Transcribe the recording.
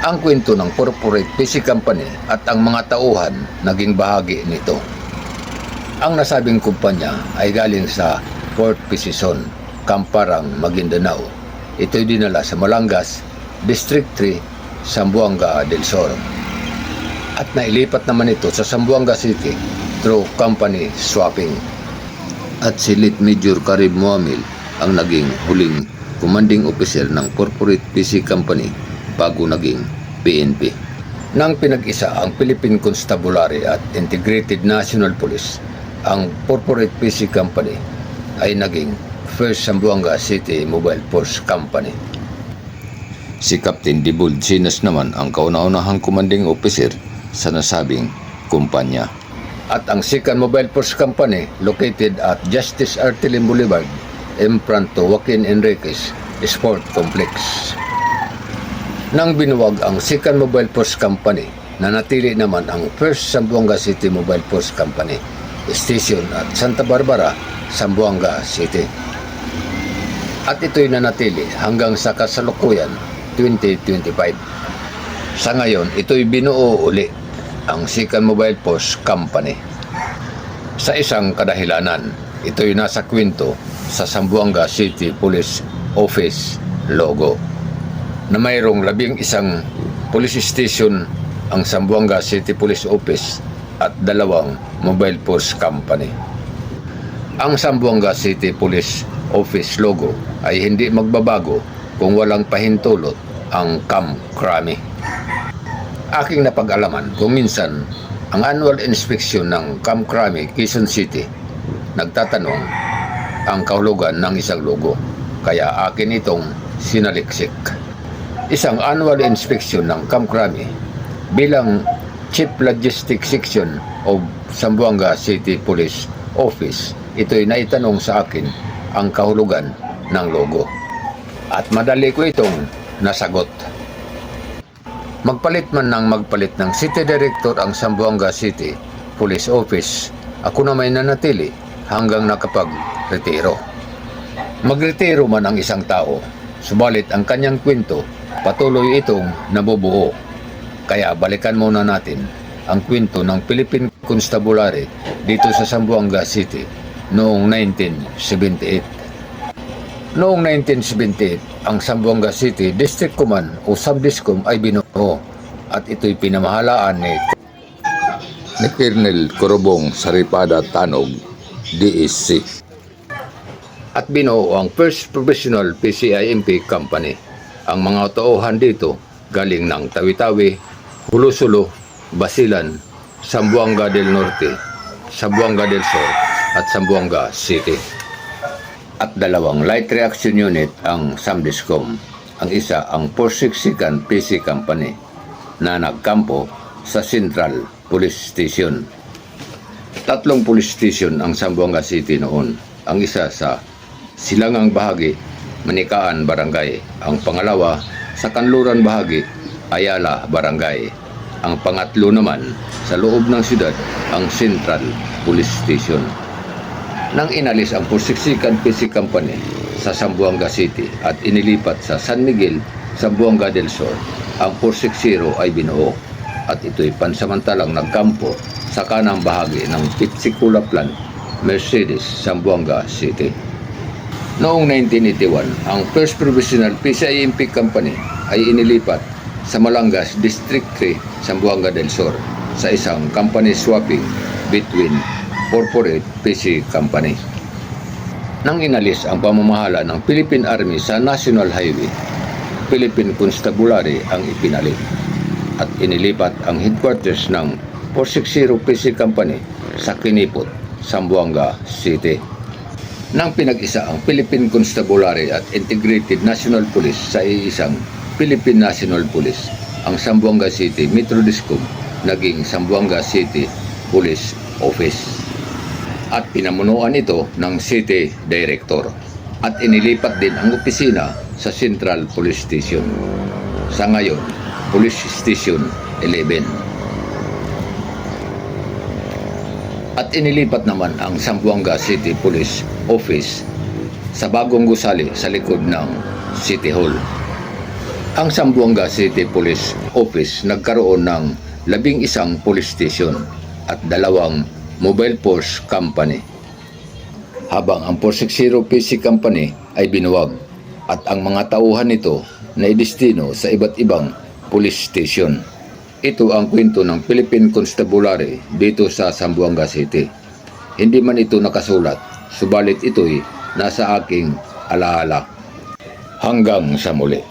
ang kwento ng corporate PC company at ang mga tauhan naging bahagi nito. Ang nasabing kumpanya ay galing sa Fort Pisison, Camparang, Maguindanao. Ito'y dinala sa Malangas, District 3, Zamboanga del Sur. At nailipat naman ito sa Zamboanga City through company swapping. At si Lit Major Karib Muamil ang naging huling commanding officer ng corporate PC company bago naging PNP. Nang pinag-isa ang Philippine Constabulary at Integrated National Police, ang corporate PC company ay naging First Zamboanga City Mobile Force Company. Si Captain Dibuld Sinas naman ang kauna-unahang commanding officer sa nasabing kumpanya. At ang Second Mobile Force Company located at Justice Artelin Boulevard in front to Joaquin Enriquez Sport Complex. Nang binuwag ang Second Mobile Force Company, nanatili naman ang First Zamboanga City Mobile Force Company Station at Santa Barbara, Zamboanga City. At ito'y nanatili hanggang sa kasalukuyan 2025. Sa ngayon, ito'y binuo uli ang Second Mobile Force Company. Sa isang kadahilanan, ito'y nasa kwento sa Zamboanga City Police Office logo na mayroong 11 police station ang Zamboanga City Police Office at 2 mobile force company. Ang Zamboanga City Police Office logo ay hindi magbabago kung walang pahintulot ang Camp Crame. Aking napag-alaman kung minsan ang annual inspection ng Camp Crame, Quezon City, nagtatanong ang kahulugan ng isang logo, kaya akin itong sinaliksik. Isang annual inspection ng Camp Crame bilang Chief Logistics Section of Zamboanga City Police Office, ito'y naitanong sa akin ang kahulugan ng logo. At madali ko itong nasagot. Magpalit man ng magpalit ng City Director ang Zamboanga City Police Office, ako na may nanatili hanggang nakapag-retiro. Magretiro man ang isang tao, subalit ang kanyang kwento patuloy itong nabubuo. Kaya balikan muna natin ang kwento ng Philippine Constabulary dito sa Zamboanga City noong 1978. Noong 1978, ang Zamboanga City District Command o Subdiscom ay binuo at ito'y pinamahalaan ni Colonel Corobong Saripada Tanog, DSC. At binuo ang First Professional PCIMP Company. Ang mga tauhan dito galing ng Tawi-Tawi, Hulusulo, Basilan, Zamboanga del Norte, Zamboanga del Sur at Zamboanga City. At 2 light reaction unit ang Samdiscom. Ang isa ang 462nd PC Company na nagkampo sa Central Police Station. 3 police station ang Zamboanga City noon. Ang isa sa silangang bahagi, Manikaan Barangay. Ang pangalawa sa kanluran bahagi, Ayala Barangay. Ang pangatlo naman sa loob ng siyudad, ang Central Police Station. Nang inalis ang 462nd PC Company sa Zamboanga City at inilipat sa San Miguel, Zamboanga del Sur, ang 460 ay binuo at ito'y pansamantalang nagkampo sa kanang bahagi ng Pitzicula Plant, Mercedes, Zamboanga City. Noong 1981, ang First Provisional PCIMP Company ay inilipat sa Malangas District 3, Zamboanga del Sur sa isang company swapping between corporate PC company. Nang inalis ang pamamahala ng Philippine Army sa National Highway, Philippine Constabulary ang ipinalit at inilipat ang headquarters ng 460 PC Company sa Kinipot, Zamboanga City. Nang pinag-isa ang Philippine Constabulary at Integrated National Police sa iisang Philippine National Police, ang Zamboanga City Metro Discom naging Zamboanga City Police Office. At pinamunuan ito ng City Director at inilipat din ang opisina sa Central Police Station. Sa ngayon, Police Station 11. At inilipat naman ang Zamboanga City Police Office sa Bagong Gusali sa likod ng City Hall. Ang Zamboanga City Police Office nagkaroon ng 11 police station at 2 mobile force company. Habang ang 460 PC Company ay binuwag at ang mga tauhan nito na idestino sa iba't ibang police station. Ito ang kwento ng Philippine Constabulary dito sa Zamboanga City. Hindi man ito nakasulat, subalit ito'y nasa aking alaala. Hanggang sa muli.